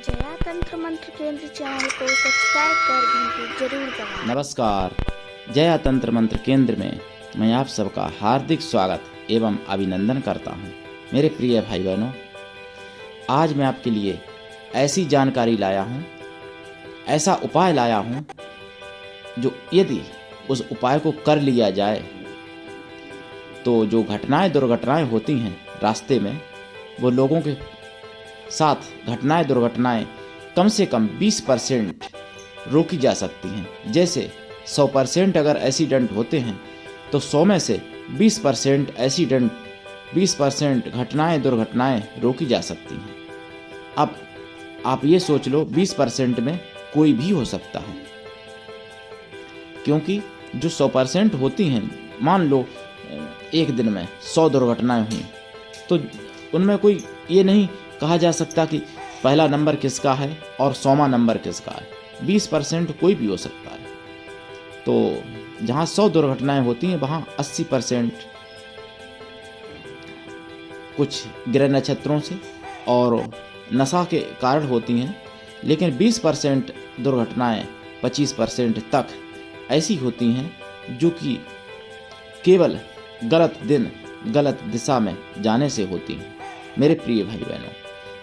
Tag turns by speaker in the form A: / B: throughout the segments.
A: जया तंत्र मंत्र केंद्र चैनल को सब्सक्राइब कर घंटी जरूर दबाएं।
B: नमस्कार। जया तंत्र मंत्र केंद्र में मैं आप सबका हार्दिक स्वागत एवं अभिनंदन करता हूं। मेरे प्रिय भाई बहनों, आज मैं आपके लिए ऐसी जानकारी लाया हूं, ऐसा उपाय लाया हूं जो यदि उस उपाय को कर लिया जाए तो जो दुर्घटनाएं होती हैं रास्ते में, वो लोगों के साथ दुर्घटनाएं कम से कम 20% रोकी जा सकती हैं। जैसे 100% अगर एक्सीडेंट होते हैं तो 100 में से 20% एक्सीडेंट, 20% दुर्घटनाएं रोकी जा सकती हैं। अब आप ये सोच लो, 20% में कोई भी हो सकता है, क्योंकि जो 100% होती हैं, मान लो एक दिन में 100 दुर्घटनाएं हुई तो उनमें कोई ये नहीं कहा जा सकता कि पहला नंबर किसका है और 100वां नंबर किसका है। 20% कोई भी हो सकता है। तो जहाँ 100 दुर्घटनाएं होती हैं वहाँ 80% कुछ ग्रह नक्षत्रों से और नशा के कारण होती हैं, लेकिन 20% दुर्घटनाएं 25% तक ऐसी होती हैं जो कि केवल गलत दिन गलत दिशा में जाने से होती हैं। मेरे प्रिय भाई बहनों,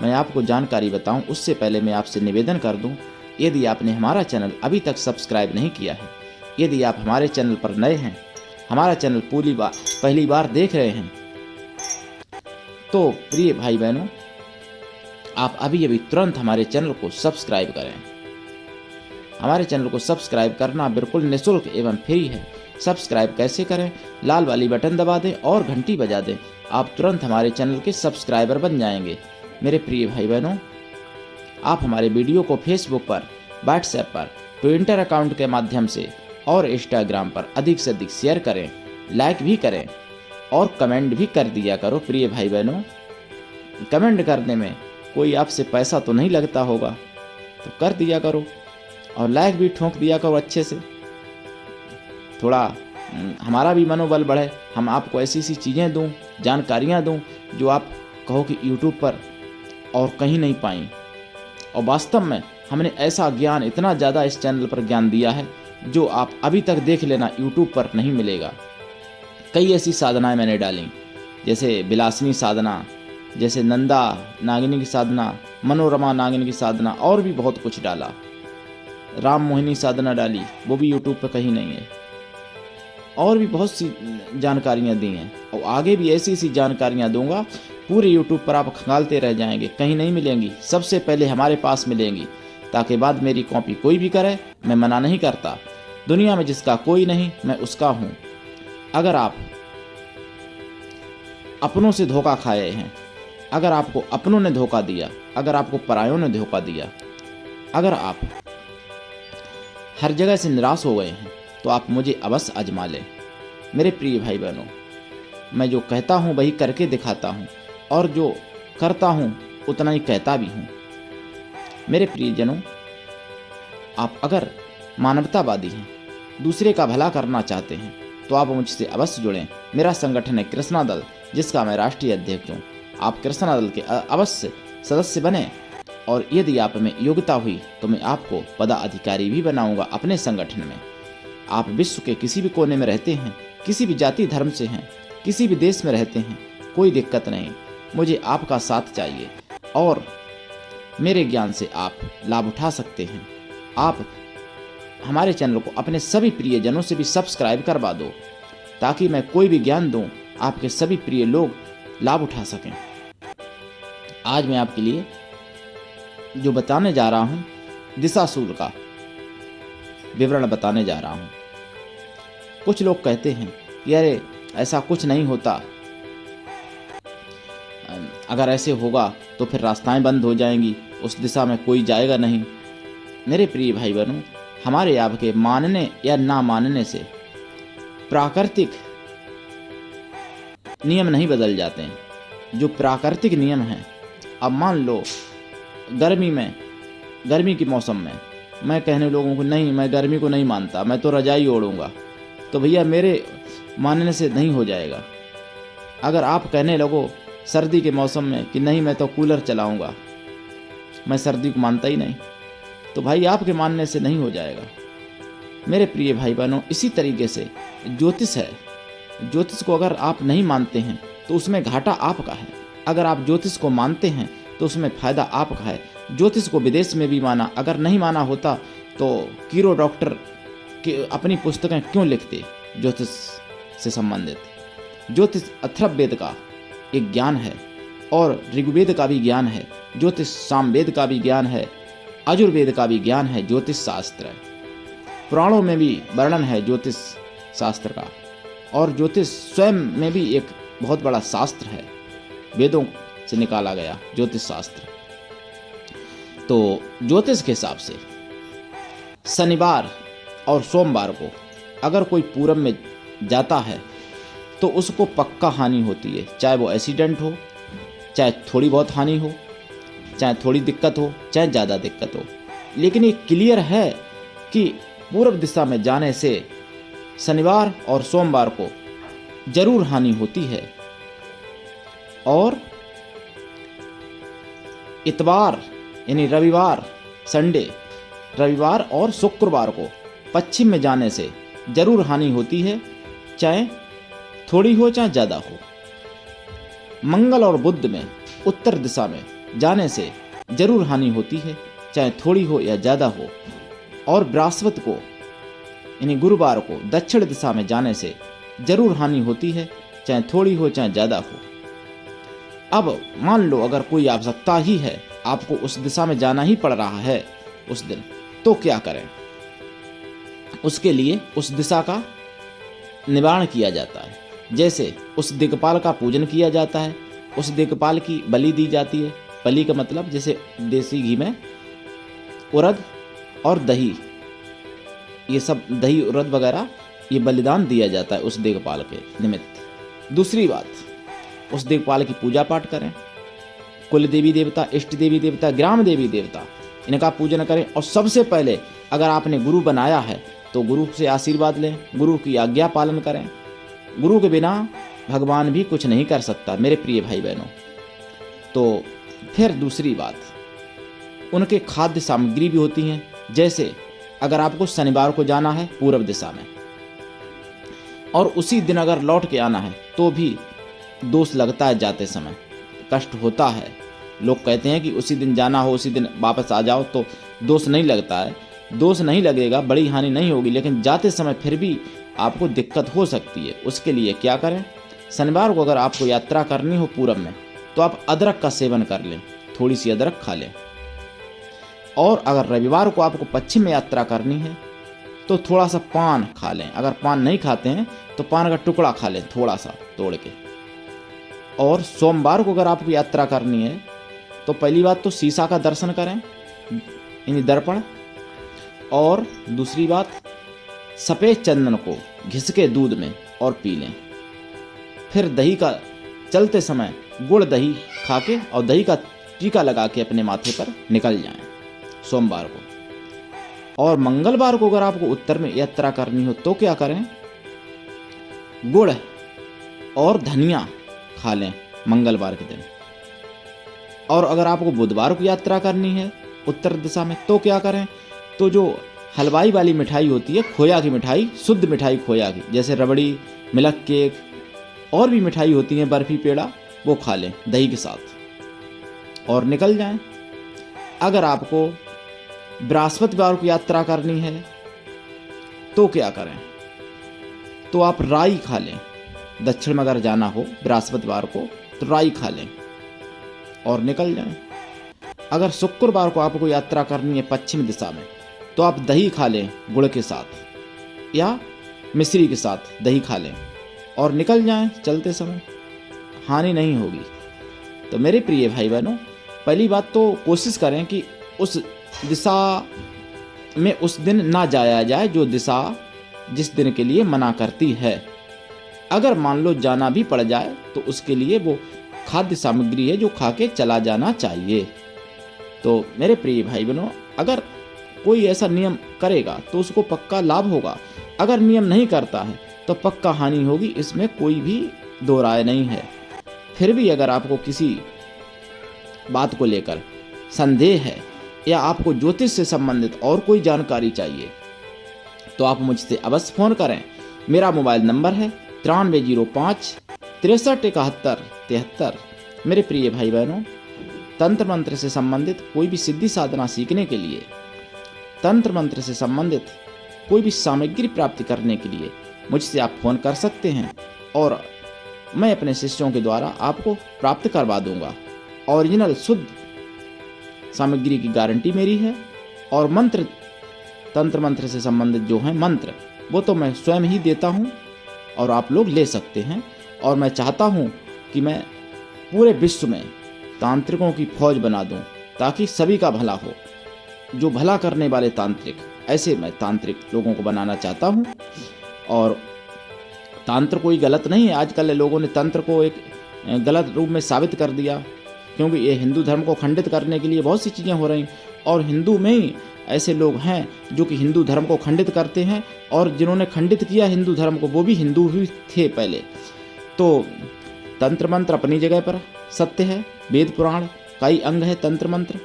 B: मैं आपको जानकारी बताऊं उससे पहले मैं आपसे निवेदन कर दूं, यदि आपने हमारा चैनल अभी तक सब्सक्राइब नहीं किया है, यदि आप हमारे चैनल पर नए हैं, हमारा चैनल पहली बार देख रहे हैं, तो प्रिय भाई बहनों, आप अभी तुरंत हमारे चैनल को सब्सक्राइब करें। हमारे चैनल को सब्सक्राइब करना बिल्कुल निःशुल्क एवं फ्री है। सब्सक्राइब कैसे करें? लाल वाली बटन दबा दें और घंटी बजा दें। आप तुरंत हमारे चैनल के सब्सक्राइबर बन जाएंगे। मेरे प्रिय भाई बहनों, आप हमारे वीडियो को फेसबुक पर, व्हाट्सएप पर, ट्विटर अकाउंट के माध्यम से और इंस्टाग्राम पर अधिक से अधिक शेयर करें, लाइक भी करें और कमेंट भी कर दिया करो। प्रिय भाई बहनों, कमेंट करने में कोई आपसे पैसा तो नहीं लगता होगा, तो कर दिया करो और लाइक भी ठोक दिया करो अच्छे से। थोड़ा हमारा भी मनोबल बढ़े, हम आपको ऐसी चीज़ें दूं, जानकारियां दूं जो आप कहो कि यूट्यूब पर और कहीं नहीं पाई। और वास्तव में हमने ऐसा ज्ञान, इतना ज़्यादा इस चैनल पर ज्ञान दिया है जो आप अभी तक देख लेना, यूट्यूब पर नहीं मिलेगा। कई ऐसी साधनाएं मैंने डाली, जैसे विलासिनी साधना, जैसे नंदा नागिनी की साधना, मनोरमा नागिनी की साधना, और भी बहुत कुछ डाला। राम मोहिनी साधना डाली, वो भी यूट्यूब पर कहीं नहीं है। और भी बहुत सी जानकारियाँ दी हैं और आगे भी ऐसी जानकारियाँ दूंगा, पूरे यूट्यूब पर आप खंगालते रह जाएंगे, कहीं नहीं मिलेंगी। सबसे पहले हमारे पास मिलेंगी, ताकि बाद मेरी कॉपी कोई भी करे, मैं मना नहीं करता। दुनिया में जिसका कोई नहीं, मैं उसका हूँ। अगर आप अपनों से धोखा खाए हैं, अगर आपको अपनों ने धोखा दिया, अगर आपको परायों ने धोखा दिया, अगर आप हर जगह से निराश हो गए हैं, तो आप मुझे अवश्य आजमा लें। मेरे प्रिय भाई बहनों, मैं जो कहता हूँ वही करके दिखाता हूँ, और जो करता हूँ उतना ही कहता भी हूँ। मेरे प्रियजनों, आप अगर मानवतावादी हैं, दूसरे का भला करना चाहते हैं, तो आप मुझसे अवश्य जुड़ें। मेरा संगठन है कृष्णा दल, जिसका मैं राष्ट्रीय अध्यक्ष हूँ। आप कृष्णा दल के अवश्य सदस्य बने, और यदि आप में योग्यता हुई तो मैं आपको पदाधिकारी भी बनाऊंगा अपने संगठन में। आप विश्व के किसी भी कोने में रहते हैं, किसी भी जाति धर्म से हैं, किसी भी देश में रहते हैं, कोई दिक्कत नहीं, मुझे आपका साथ चाहिए और मेरे ज्ञान से आप लाभ उठा सकते हैं। आप हमारे चैनल को अपने सभी प्रियजनों से भी सब्सक्राइब करवा दो, ताकि मैं कोई भी ज्ञान दूं, आपके सभी प्रिय लोग लाभ उठा सकें। आज मैं आपके लिए जो बताने जा रहा हूं, दिशाशूल का विवरण बताने जा रहा हूं। कुछ लोग कहते हैं कि अरे ऐसा कुछ नहीं होता, अगर ऐसे होगा तो फिर रास्ताएं बंद हो जाएंगी, उस दिशा में कोई जाएगा नहीं। मेरे प्रिय भाई बहनों, हमारे आपके मानने या ना मानने से प्राकृतिक नियम नहीं बदल जाते हैं। जो प्राकृतिक नियम हैं, अब मान लो गर्मी के मौसम में मैं कहने लोगों को नहीं, मैं गर्मी को नहीं मानता, मैं तो रजाई ओढ़ूंगा, तो भैया मेरे मानने से नहीं हो जाएगा। अगर आप कहने लगो सर्दी के मौसम में कि नहीं मैं तो कूलर चलाऊंगा, मैं सर्दी को मानता ही नहीं। तो भाई आपके मानने से नहीं हो जाएगा मेरे प्रिय भाई बहनों। इसी तरीके से ज्योतिष है, ज्योतिष को अगर आप नहीं मानते हैं तो उसमें घाटा आपका है। अगर आप ज्योतिष को मानते हैं तो उसमें फायदा आपका है। ज्योतिष को विदेश में भी माना, अगर नहीं माना होता तो कीरो डॉक्टर की अपनी पुस्तकें क्यों लिखते ज्योतिष से संबंधित। ज्योतिष अथर्ववेद का एक ज्ञान है और ऋग्वेद का भी ज्ञान है, ज्योतिष सामवेद का भी ज्ञान है, यजुर्वेद का भी ज्ञान है, ज्योतिष शास्त्र है। पुराणों में भी वर्णन है ज्योतिष शास्त्र का, और ज्योतिष स्वयं में भी एक बहुत बड़ा शास्त्र है, वेदों से निकाला गया ज्योतिष शास्त्र। तो ज्योतिष के हिसाब से शनिवार और सोमवार को अगर कोई पूरब में जाता है तो उसको पक्का हानि होती है, चाहे वो एक्सीडेंट हो, चाहे थोड़ी बहुत हानि हो, चाहे थोड़ी दिक्कत हो, चाहे ज़्यादा दिक्कत हो। लेकिन ये क्लियर है कि पूर्व दिशा में जाने से शनिवार और सोमवार को जरूर हानि होती है, और इतवार यानी रविवार, संडे, रविवार और शुक्रवार को पश्चिम में जाने से जरूर हानि होती है, चाहे थोड़ी हो चाहे ज़्यादा हो। मंगल और बुध में उत्तर दिशा में जाने से जरूर हानि होती है, चाहे थोड़ी हो या ज़्यादा हो। और बृहस्पति को यानी गुरुवार को दक्षिण दिशा में जाने से जरूर हानि होती है, चाहे थोड़ी हो चाहे ज़्यादा हो। अब मान लो अगर कोई आवश्यकता ही है, आपको उस दिशा में जाना ही पड़ रहा है उस दिन, तो क्या करें। उसके लिए उस दिशा का निवारण किया जाता है। जैसे उस दिक्पाल का पूजन किया जाता है, उस दिक्पाल की बलि दी जाती है। बलि का मतलब जैसे देसी घी में उड़द और दही, ये सब दही उड़द वगैरह ये बलिदान दिया जाता है उस दिक्पाल के निमित्त। दूसरी बात, उस दिक्पाल की पूजा पाठ करें, कुल देवी देवता, इष्ट देवी देवता, ग्राम देवी देवता, इनका पूजन करें। और सबसे पहले अगर आपने गुरु बनाया है तो गुरु से आशीर्वाद लें, गुरु की आज्ञा पालन करें। गुरु के बिना भगवान भी कुछ नहीं कर सकता मेरे प्रिय भाई बहनों। तो फिर दूसरी बात, उनके खाद्य सामग्री भी होती हैं। जैसे अगर आपको शनिवार को जाना है पूर्व दिशा में और उसी दिन अगर लौट के आना है तो भी दोष लगता है, जाते समय कष्ट होता है। लोग कहते हैं कि उसी दिन जाना हो उसी दिन वापस आ जाओ, तो दोष नहीं लगता है। दोष नहीं लगेगा, बड़ी हानि नहीं होगी, लेकिन जाते समय फिर भी आपको दिक्कत हो सकती है। उसके लिए क्या करें, शनिवार को अगर आपको यात्रा करनी हो पूरब में तो आप अदरक का सेवन कर लें, थोड़ी सी अदरक खा लें। और अगर रविवार को आपको पश्चिम में यात्रा करनी है तो थोड़ा सा पान खा लें। अगर पान नहीं खाते हैं तो पान का टुकड़ा खा लें थोड़ा सा तोड़ के। और सोमवार को अगर आपको यात्रा करनी है तो पहली बात तो शीशा का दर्शन करें, यानी दर्पण। और दूसरी बात, सफ़ेद चंदन को घिस के दूध में और पी लें। फिर दही का चलते समय गुड़ दही खा के और दही का टीका लगा के अपने माथे पर निकल जाएं सोमवार को। और मंगलवार को अगर आपको उत्तर में यात्रा करनी हो तो क्या करें, गुड़ और धनिया खा लें मंगलवार के दिन। और अगर आपको बुधवार को यात्रा करनी है उत्तर दिशा में तो क्या करें, तो जो हलवाई वाली मिठाई होती है, खोया की मिठाई, शुद्ध मिठाई खोया की, जैसे रबड़ी, मिल्क केक और भी मिठाई होती हैं, बर्फी, पेड़ा, वो खा लें दही के साथ और निकल जाएं। अगर आपको बृहस्पतिवार को यात्रा करनी है तो क्या करें, तो आप राई खा लें। दक्षिण में अगर जाना हो बृहस्पतिवार को तो राई खा लें और निकल जाएं। अगर शुक्रवार को आपको यात्रा करनी है पश्चिम दिशा में तो आप दही खा लें गुड़ के साथ या मिश्री के साथ दही खा लें और निकल जाएं। चलते समय हानि नहीं होगी। तो मेरे प्रिय भाई बहनों, पहली बात तो कोशिश करें कि उस दिशा में उस दिन ना जाया जाए जो दिशा जिस दिन के लिए मना करती है। अगर मान लो जाना भी पड़ जाए तो उसके लिए वो खाद्य सामग्री है जो खा के चला जाना चाहिए। तो मेरे प्रिय भाई बहनों, अगर कोई ऐसा नियम करेगा तो उसको पक्का लाभ होगा, अगर नियम नहीं करता है तो पक्का हानि होगी, इसमें कोई भी दो राय नहीं है। फिर भी अगर आपको किसी बात को लेकर संदेह है या आपको ज्योतिष से संबंधित और कोई जानकारी चाहिए तो आप मुझसे अवश्य फ़ोन करें। मेरा मोबाइल नंबर है 9305 63 71 73। मेरे प्रिय भाई बहनों, तंत्र मंत्र से संबंधित कोई भी सिद्धि साधना सीखने के लिए, तंत्र मंत्र से संबंधित कोई भी सामग्री प्राप्त करने के लिए मुझसे आप फ़ोन कर सकते हैं और मैं अपने शिष्यों के द्वारा आपको प्राप्त करवा दूंगा। ओरिजिनल शुद्ध सामग्री की गारंटी मेरी है और मंत्र, तंत्र मंत्र से संबंधित जो है मंत्र, वो तो मैं स्वयं ही देता हूँ और आप लोग ले सकते हैं। और मैं चाहता हूँ कि मैं पूरे विश्व में तांत्रिकों की फौज बना दूँ ताकि सभी का भला हो। जो भला करने वाले तांत्रिक, ऐसे मैं तांत्रिक लोगों को बनाना चाहता हूँ। और तंत्र कोई गलत नहीं है। आजकल लोगों ने तंत्र को एक गलत रूप में साबित कर दिया, क्योंकि ये हिंदू धर्म को खंडित करने के लिए बहुत सी चीज़ें हो रही। और हिंदू में ही ऐसे लोग हैं जो कि हिंदू धर्म को खंडित करते हैं, और जिन्होंने खंडित किया हिंदू धर्म को वो भी हिंदू ही थे पहले। तो तंत्र मंत्र अपनी जगह पर सत्य है। वेद पुराण का ही अंग है तंत्र मंत्र,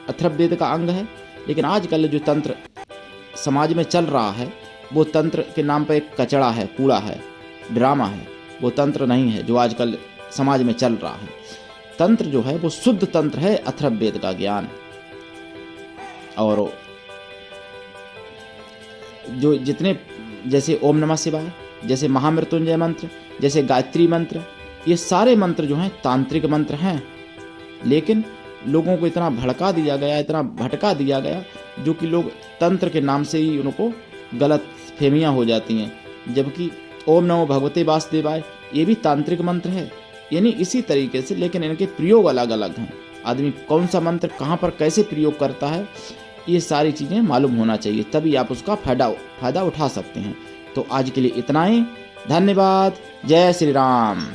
B: अथर्ववेद का अंग है। लेकिन आजकल जो तंत्र समाज में चल रहा है वो तंत्र के नाम पर एक कचड़ा है, कूड़ा है, ड्रामा है। वो तंत्र नहीं है जो आजकल समाज में चल रहा है। तंत्र जो है वो शुद्ध तंत्र है, अथर्ववेद का ज्ञान। और जो जितने, जैसे ओम नमः शिवाय, जैसे महामृत्युंजय मंत्र, जैसे गायत्री मंत्र, ये सारे मंत्र जो हैं तांत्रिक मंत्र हैं। लेकिन लोगों को इतना भड़का दिया गया, इतना भटका दिया गया, जो कि लोग तंत्र के नाम से ही उनको गलत फहमियाँ हो जाती हैं। जबकि ओम नमो भगवते वासुदेवाय ये भी तांत्रिक मंत्र है, यानी इसी तरीके से, लेकिन इनके प्रयोग अलग अलग हैं। आदमी कौन सा मंत्र कहाँ पर कैसे प्रयोग करता है, ये सारी चीज़ें मालूम होना चाहिए, तभी आप उसका फ़ायदा उठा सकते हैं। तो आज के लिए इतना ही। धन्यवाद। जय श्री राम।